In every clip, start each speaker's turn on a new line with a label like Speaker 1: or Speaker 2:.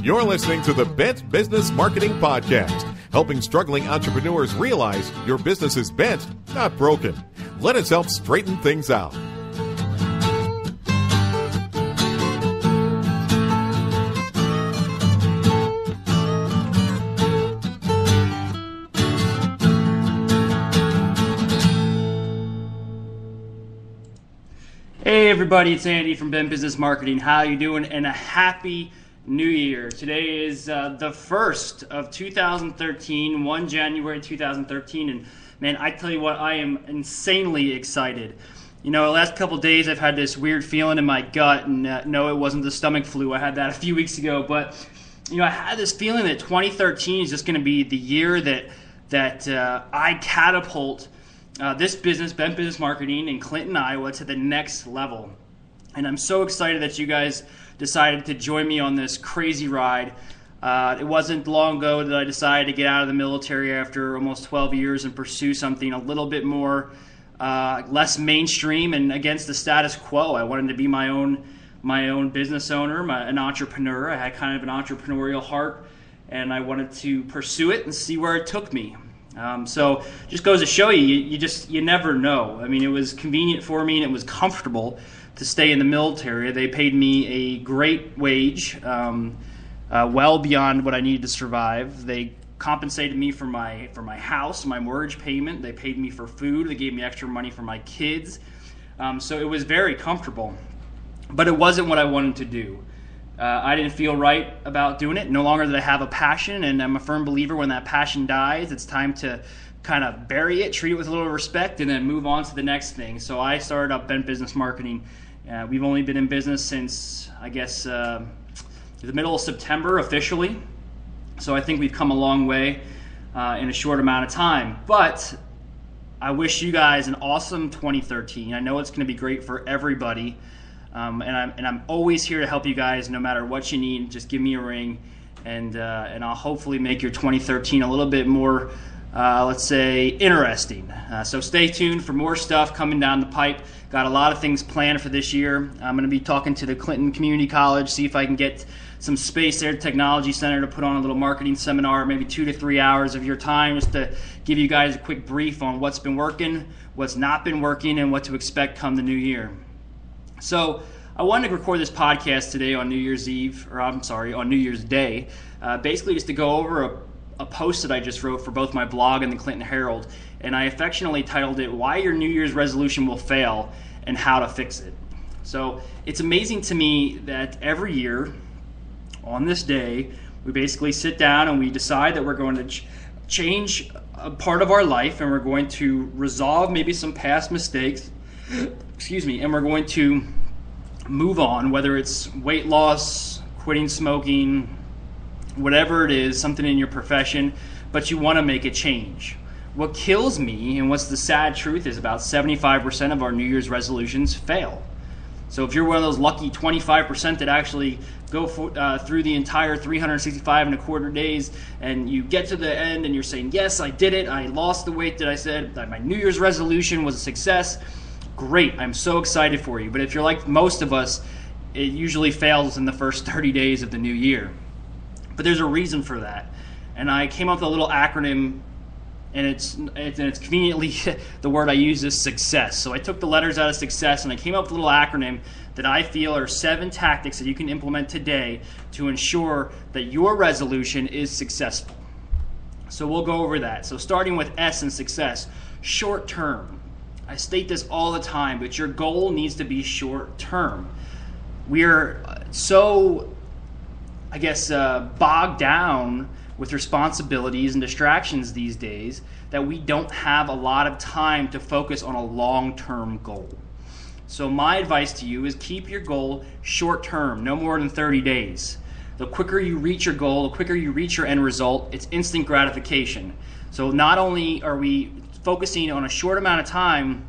Speaker 1: You're listening to the Bent Business Marketing Podcast, helping struggling entrepreneurs realize your business is bent, not broken. Let us help straighten things out.
Speaker 2: Hey everybody, it's Andy from Bent Business Marketing. How you doing? And a happy New Year. Today is the 1st of 2013, 1 January 2013, and man, I tell you what, I am insanely excited. You know, the last couple days I've had this weird feeling in my gut, and no, it wasn't the stomach flu. I had that a few weeks ago, but you know, I had this feeling that 2013 is just going to be the year that I catapult this business, Bent Business Marketing in Clinton, Iowa, to the next level. And I'm so excited that you guys decided to join me on this crazy ride. It wasn't long ago that I decided to get out of the military after almost 12 years and pursue something a little bit more less mainstream and against the status quo. I wanted to be my own business owner, an entrepreneur. I had kind of an entrepreneurial heart, and I wanted to pursue it and see where it took me. So just goes to show you never know. I mean, it was convenient for me and it was comfortable to stay in the military. They paid me a great wage, well beyond what I needed to survive. They compensated me for my house, my mortgage payment. They paid me for food. They gave me extra money for my kids. So it was very comfortable, but it wasn't what I wanted to do. I didn't feel right about doing it. No longer did I have a passion, and I'm a firm believer when that passion dies, it's time to kind of bury it, treat it with a little respect, and then move on to the next thing. So I started up Bent Business Marketing. We've only been in business since, I guess, the middle of September officially. So I think we've come a long way in a short amount of time. But I wish you guys an awesome 2013. I know it's going to be great for everybody. And I'm always here to help you guys no matter what you need. Just give me a ring, and I'll hopefully make your 2013 a little bit more, let's say, interesting. So stay tuned for more stuff coming down the pipe. Got a lot of things planned for this year. I'm going to be talking to the Clinton Community College, see if I can get some space there, Technology Center, to put on a little marketing seminar, maybe 2 to 3 hours of your time, just to give you guys a quick brief on what's been working, what's not been working, and what to expect come the new year. So I wanted to record this podcast today on New Year's Eve, on New Year's Day, basically just to go over a post that I just wrote for both my blog and the Clinton Herald, and I affectionately titled it, Why Your New Year's Resolution Will Fail and How to Fix It. So it's amazing to me that every year on this day, we basically sit down and we decide that we're going to change a part of our life, and we're going to resolve maybe some past mistakes, and we're going to move on, whether it's weight loss, quitting smoking, whatever it is, something in your profession, but you want to make a change. What kills me, and what's the sad truth, is about 75% of our New Year's resolutions fail. So if you're one of those lucky 25% that actually go through the entire 365 and a quarter days, and you get to the end and you're saying, yes, I did it, I lost the weight that I said, that my New Year's resolution was a success, great, I'm so excited for you. But if you're like most of us, it usually fails in the first 30 days of the new year. But there's a reason for that. And I came up with a little acronym, and it's conveniently the word I use is success. So I took the letters out of success and I came up with a little acronym that I feel are 7 tactics that you can implement today to ensure that your resolution is successful. So we'll go over that. So starting with S in success, short term. I state this all the time, but your goal needs to be short term. We're so, bogged down with responsibilities and distractions these days that we don't have a lot of time to focus on a long-term goal. So my advice to you is keep your goal short term, no more than 30 days. The quicker you reach your goal, the quicker you reach your end result, it's instant gratification. So not only are we focusing on a short amount of time,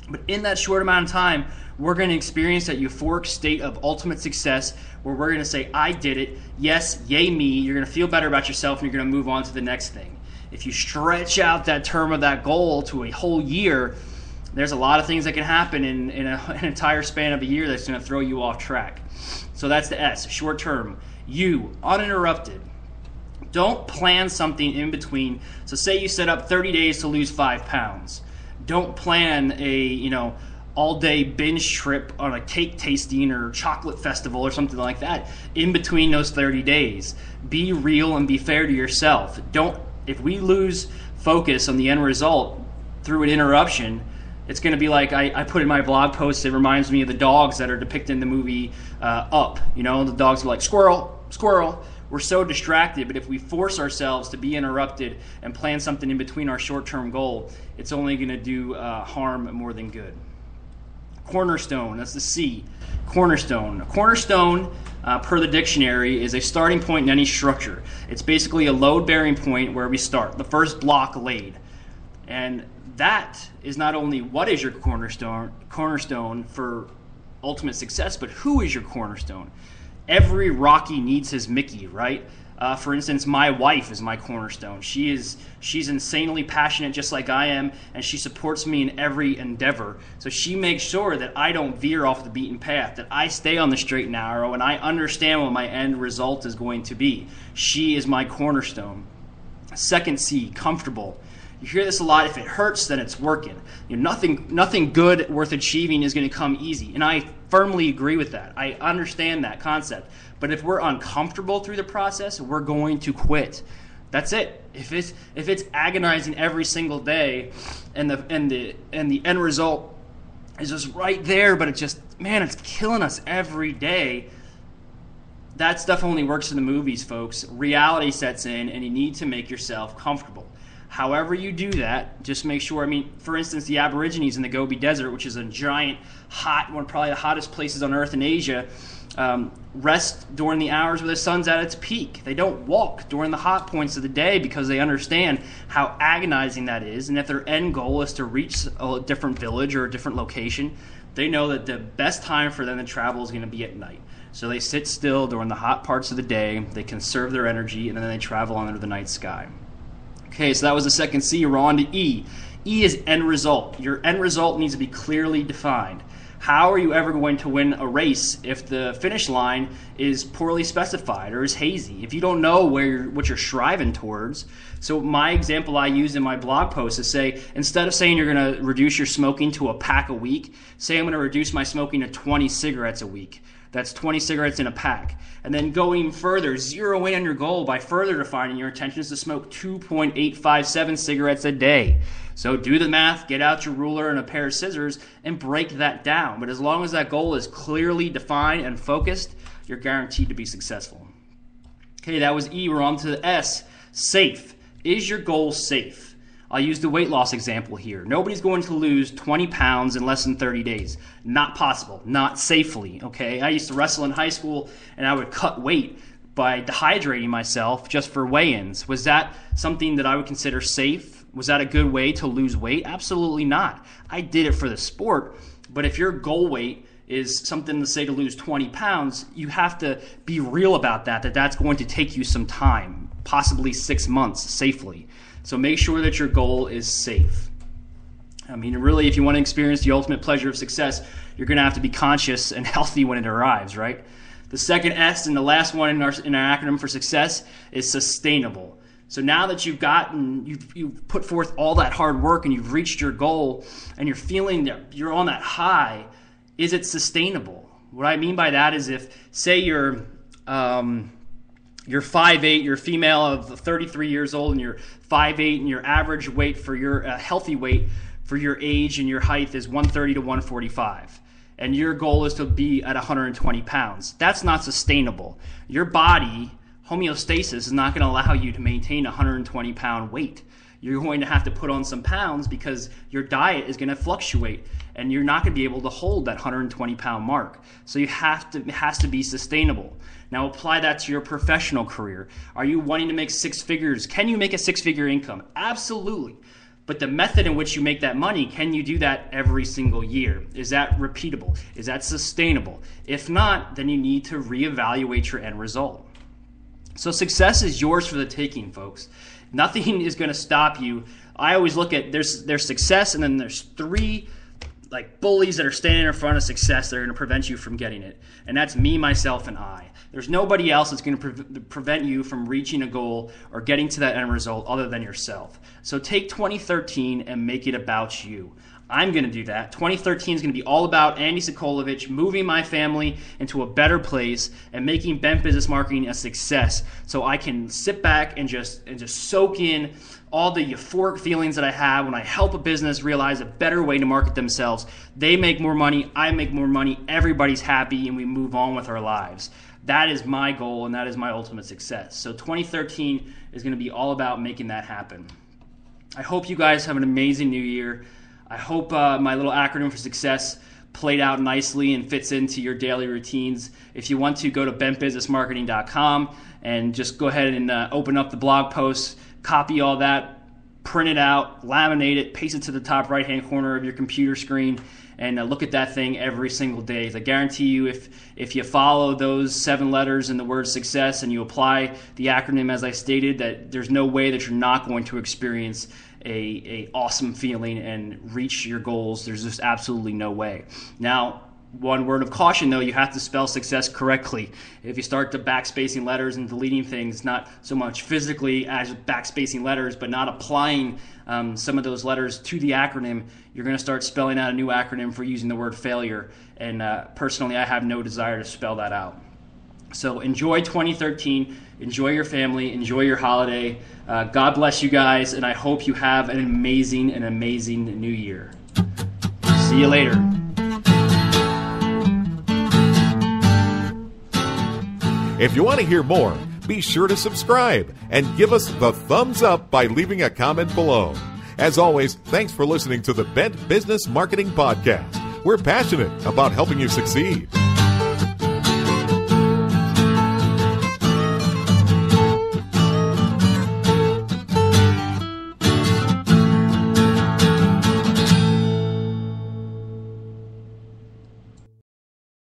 Speaker 2: but in that short amount of time, we're going to experience that euphoric state of ultimate success where we're going to say, I did it, yes, yay me, you're going to feel better about yourself, and you're going to move on to the next thing. If you stretch out that term of that goal to a whole year, there's a lot of things that can happen in an entire span of a year that's going to throw you off track. So that's the S, short term. You, uninterrupted. Don't plan something in between. So say you set up 30 days to lose 5 pounds. Don't plan a, all-day binge trip on a cake tasting or chocolate festival or something like that in between those 30 days. Be real and be fair to yourself. If we lose focus on the end result through an interruption, it's going to be like I put in my blog post. It reminds me of the dogs that are depicted in the movie Up. The dogs are like, squirrel, squirrel. We're so distracted, but if we force ourselves to be interrupted and plan something in between our short-term goal, it's only going to do harm more than good. Cornerstone, that's the C. Cornerstone. A cornerstone, per the dictionary, is a starting point in any structure. It's basically a load-bearing point where we start, the first block laid. And that is not only what is your cornerstone for ultimate success, but who is your cornerstone. Every Rocky needs his Mickey, right? For instance, my wife is my cornerstone. She's insanely passionate just like I am, and she supports me in every endeavor. So she makes sure that I don't veer off the beaten path, that I stay on the straight and narrow, and I understand what my end result is going to be. She is my cornerstone. Second C, comfortable. You hear this a lot. If it hurts, then it's working. Nothing good worth achieving is going to come easy. And I firmly agree with that. I understand that concept. But if we're uncomfortable through the process, we're going to quit. That's it. If it's agonizing every single day, and the end result is just right there, but it's killing us every day. That stuff only works in the movies, folks. Reality sets in, and you need to make yourself comfortable. However you do that, just make sure, for instance, the Aborigines in the Gobi Desert, which is a giant, probably the hottest places on earth in Asia, rest during the hours where the sun's at its peak. They don't walk during the hot points of the day because they understand how agonizing that is. And if their end goal is to reach a different village or a different location, they know that the best time for them to travel is going to be at night. So they sit still during the hot parts of the day, they conserve their energy, and then they travel under the night sky. Okay, so that was the second C. We're on to E. E is end result. Your end result needs to be clearly defined. How are you ever going to win a race if the finish line is poorly specified or is hazy? If you don't know what you're striving towards. So my example I use in my blog post is say, instead of saying you're going to reduce your smoking to a pack a week, say I'm going to reduce my smoking to 20 cigarettes a week. That's 20 cigarettes in a pack. And then going further, zero in on your goal by further defining your intentions to smoke 2.857 cigarettes a day. So do the math, get out your ruler and a pair of scissors, and break that down. But as long as that goal is clearly defined and focused, you're guaranteed to be successful. Okay, that was E. We're on to the S. Safe. Is your goal safe? I'll use the weight loss example here. Nobody's going to lose 20 pounds in less than 30 days. Not possible. Not safely, okay? I used to wrestle in high school, and I would cut weight by dehydrating myself just for weigh-ins. Was that something that I would consider safe? Was that a good way to lose weight? Absolutely not. I did it for the sport, but if your goal weight is something to say to lose 20 pounds, you have to be real about that's going to take you some time, possibly 6 months safely. So make sure that your goal is safe. Really, if you want to experience the ultimate pleasure of success, you're going to have to be conscious and healthy when it arrives, right? The second S and the last one in our acronym for success is sustainable. So now that you've put forth all that hard work and you've reached your goal and you're feeling that you're on that high, is it sustainable? What I mean by that is if, say you're 5'8", you're a female of 33 years old, and you're 5'8", and your average weight for your healthy weight for your age and your height is 130 to 145. And your goal is to be at 120 pounds. That's not sustainable. Your body, homeostasis, is not going to allow you to maintain a 120-pound weight. You're going to have to put on some pounds because your diet is going to fluctuate, and you're not going to be able to hold that 120-pound mark. So it has to be sustainable. Now apply that to your professional career. Are you wanting to make 6 figures? Can you make a 6-figure income? Absolutely. But the method in which you make that money, can you do that every single year? Is that repeatable? Is that sustainable? If not, then you need to reevaluate your end result. So success is yours for the taking, folks. Nothing is going to stop you. I always look at there's success, and then there's 3 bullies that are standing in front of success that are going to prevent you from getting it. And that's me, myself, and I. There's nobody else that's going to prevent you from reaching a goal or getting to that end result other than yourself. So take 2013 and make it about you. I'm going to do that. 2013 is going to be all about Andy Sokolovich moving my family into a better place and making Bent Business Marketing a success, so I can sit back and just soak in all the euphoric feelings that I have when I help a business realize a better way to market themselves. They make more money, I make more money, everybody's happy, and we move on with our lives. That is my goal, and that is my ultimate success. So 2013 is going to be all about making that happen. I hope you guys have an amazing new year. I hope my little acronym for success played out nicely and fits into your daily routines. If you want to, go to bentbusinessmarketing.com and just go ahead and open up the blog posts, copy all that, print it out, laminate it, paste it to the top right-hand corner of your computer screen, and look at that thing every single day. I guarantee you, if you follow those 7 letters in the word success and you apply the acronym as I stated, that there's no way that you're not going to experience a awesome feeling and reach your goals. There's just absolutely no way. Now, one word of caution though, you have to spell success correctly. If you start to backspacing letters and deleting things, not so much physically as backspacing letters, but not applying some of those letters to the acronym, you're going to start spelling out a new acronym for using the word failure. And personally, I have no desire to spell that out. So enjoy 2013, enjoy your family, enjoy your holiday. God bless you guys, and I hope you have an amazing new year. See you later.
Speaker 1: If you want to hear more, be sure to subscribe and give us the thumbs up by leaving a comment below. As always, thanks for listening to the Bent Business Marketing Podcast. We're passionate about helping you succeed.